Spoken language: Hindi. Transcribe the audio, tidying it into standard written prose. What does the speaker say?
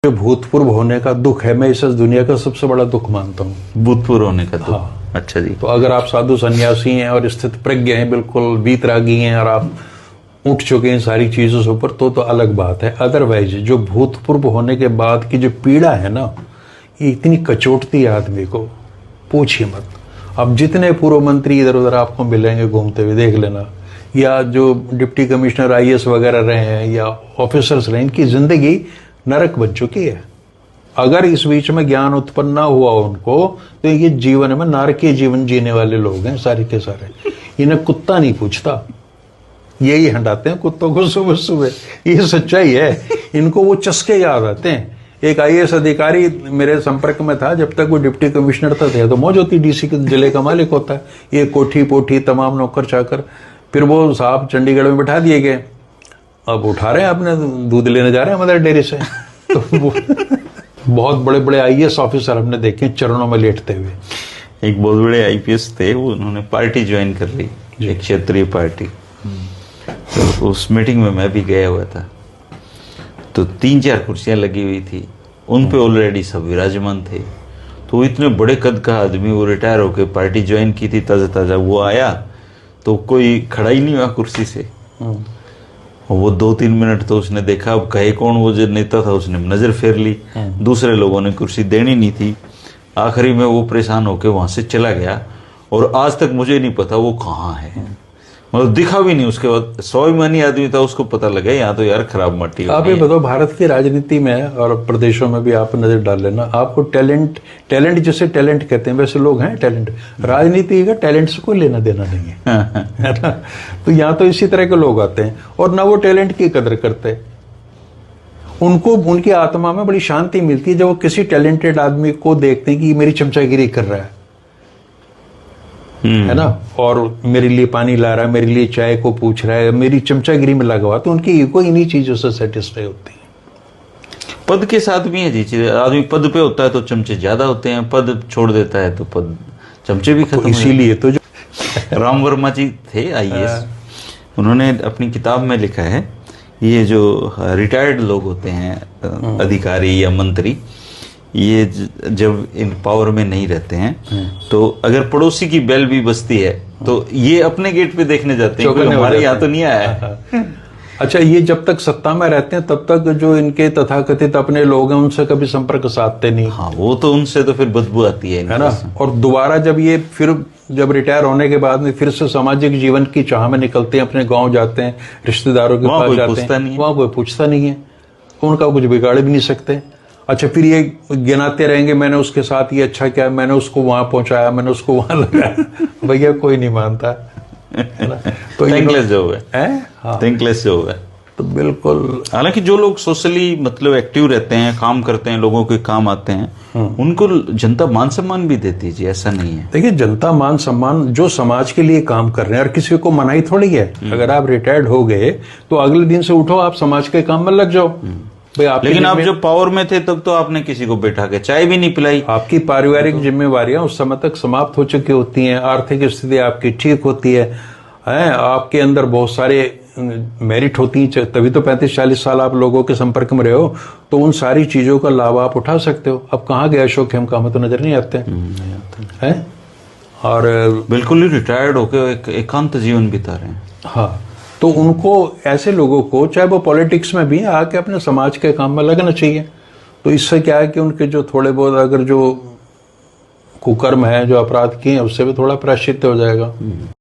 जो भूतपूर्व होने का दुख है, मैं इसे दुनिया का सबसे बड़ा दुख मानता हूँ। भूतपूर्व होने का दुख। हाँ। अच्छा जी। तो अगर आप साधु सन्यासी हैं और स्थित प्रज्ञ हैं, बिल्कुल वीतरागी हैं और आप उठ चुके हैं सारी चीजों से ऊपर, तो अलग बात है। अदरवाइज जो भूतपूर्व होने के बाद की जो पीड़ा है ना, ये इतनी कचोटती है आदमी को, पूछिए मत। अब जितने पूर्व मंत्री इधर उधर आपको मिलेंगे घूमते हुए, देख लेना, या जो डिप्टी कमिश्नर आईएएस वगैरह रहे हैं या ऑफिसर्स रहे, इनकी जिंदगी नरक बन चुकी है। अगर इस बीच में ज्ञान उत्पन्न ना हुआ उनको, तो ये जीवन में नारकीय जीवन जीने वाले लोग हैं सारे के सारे। इन्हें कुत्ता नहीं पूछता, यही हटाते हैं कुत्तों को सुबह सुबह, ये सच्चाई है। इनको वो चस्के याद आते हैं। एक आईएएस अधिकारी मेरे संपर्क में था, जब तक वो डिप्टी कमिश्नर था तो मौज होती, डीसी के जिले का मालिक होता है, ये कोठी पोठी तमाम नौकर चाकर। फिर वो साहब चंडीगढ़ में बैठा दिए गए, अब उठा रहे हैं अपने दूध लेने जा रहे हैं मदर डेयरी से। तो वो बहुत बड़े बड़े आईएएस ऑफिसर हमने देखे चरणों में लेटते हुए। एक बहुत बड़े आईपीएस थे, वो उन्होंने पार्टी ज्वाइन कर ली, एक क्षेत्रीय पार्टी। तो उस मीटिंग में मैं भी गया हुआ था। तो 3-4 कुर्सियां लगी हुई थी, उन पे ऑलरेडी सब विराजमान थे। तो वो इतने बड़े कद का आदमी, वो रिटायर होकर पार्टी ज्वाइन की थी ताजा ताजा, वो आया तो कोई खड़ा ही नहीं हुआ कुर्सी से। और वो 2-3 मिनट तो उसने देखा, अब कहे कौन, वो जो नेता था उसने नजर फेर ली, दूसरे लोगों ने कुर्सी देनी नहीं थी। आखिरी में वो परेशान होकर वहां से चला गया, और आज तक मुझे नहीं पता वो कहाँ है, मतलब दिखा भी नहीं। उसके बाद स्वाभिमानी आदमी था, उसको पता लगा यहाँ तो यार खराब मट्टी। आप ये बताओ, भारत की राजनीति में और प्रदेशों में भी आप नजर डाल लेना, आपको टैलेंट जिसे टैलेंट कहते हैं, वैसे लोग हैं टैलेंट। राजनीति का टैलेंट से कोई लेना देना नहीं है, है ना। तो यहाँ तो इसी तरह के लोग आते हैं, और ना वो टैलेंट की कदर करते। उनको उनकी आत्मा में बड़ी शांति मिलती है जब वो किसी टैलेंटेड आदमी को देखते हैं कि मेरी चमचागिरी कर रहा है ना, और मेरे लिए पानी ला रहा है, मेरे लिए चाय को पूछ रहा है, मेरी चमचागिरी में लगा हुआ, तो उनकी ईगो इन्हीं चीजों से सेटिस्फाई होती है। पद के साथ भी है जी, आदमी पद पे होता है तो चमचे ज्यादा होते हैं, पद छोड़ देता है तो पद चमचे भी खत्म। इसीलिए तो जो राम वर्मा जी थे आईएएस, उन्होंने अपनी किताब में लिखा है, ये जो रिटायर्ड लोग होते हैं अधिकारी या मंत्री, ये जब इन पावर में नहीं रहते हैं, तो अगर पड़ोसी की बेल भी बजती है तो ये अपने गेट पे देखने जाते हैं, हमारे यहाँ तो नहीं आया है। अच्छा, ये जब तक सत्ता में रहते हैं तब तक जो इनके तथाकथित अपने लोग हैं उनसे कभी संपर्क साधते नहीं। हाँ, वो तो उनसे तो फिर बदबू आती है ना। और दोबारा जब रिटायर होने के बाद में फिर से सामाजिक जीवन की चाह में निकलते हैं, अपने गांव जाते हैं, रिश्तेदारों के पास जाते हैं, वहां कोई पूछता नहीं है, उनका कुछ बिगाड़ भी नहीं सकते। अच्छा, फिर ये गिनाते रहेंगे, मैंने उसके साथ ये अच्छा किया, मैंने उसको वहां पहुंचाया, मैंने उसको वहां लगाया। भैया कोई नहीं मानता, है ना। तो थैंकलेस जो है, हाँ, थैंकलेस जो है, तो बिल्कुल। हालांकि जो लोग सोशली मतलब एक्टिव रहते हैं, काम करते हैं, लोगों के काम आते हैं, उनको जनता मान सम्मान भी देती है जी, ऐसा नहीं है। देखिए, जनता मान सम्मान जो समाज के लिए काम कर रहे हैं, और किसी को मनाही थोड़ी है। अगर आप रिटायर्ड हो गए तो अगले दिन से उठो, आप समाज के काम में लग जाओ। लेकिन आप जब पावर में थे तब तो आपने किसी को बैठा के चाय भी नहीं पिलाई। आपकी पारिवारिक जिम्मेवारियां उस समय तक समाप्त हो चुकी होती हैं, आर्थिक स्थिति आपकी ठीक होती है, आपके अंदर बहुत सारे मेरिट होती हैं, तभी तो 35-40 साल आप लोगों के संपर्क में रहे हो, तो उन सारी चीजों का लाभ आप उठा सकते हो। अब कहाँ गए अशोक खेमका, तो नजर नहीं आते हैं। और बिल्कुल ही रिटायर्ड होकर एकांत जीवन बिता रहे हैं। हाँ, तो उनको, ऐसे लोगों को, चाहे वो पॉलिटिक्स में भी आके अपने समाज के काम में लगना चाहिए। तो इससे क्या है कि उनके जो थोड़े बहुत अगर जो कुकर्म है, जो अपराध किए हैं, उससे भी थोड़ा प्रायश्चित हो जाएगा।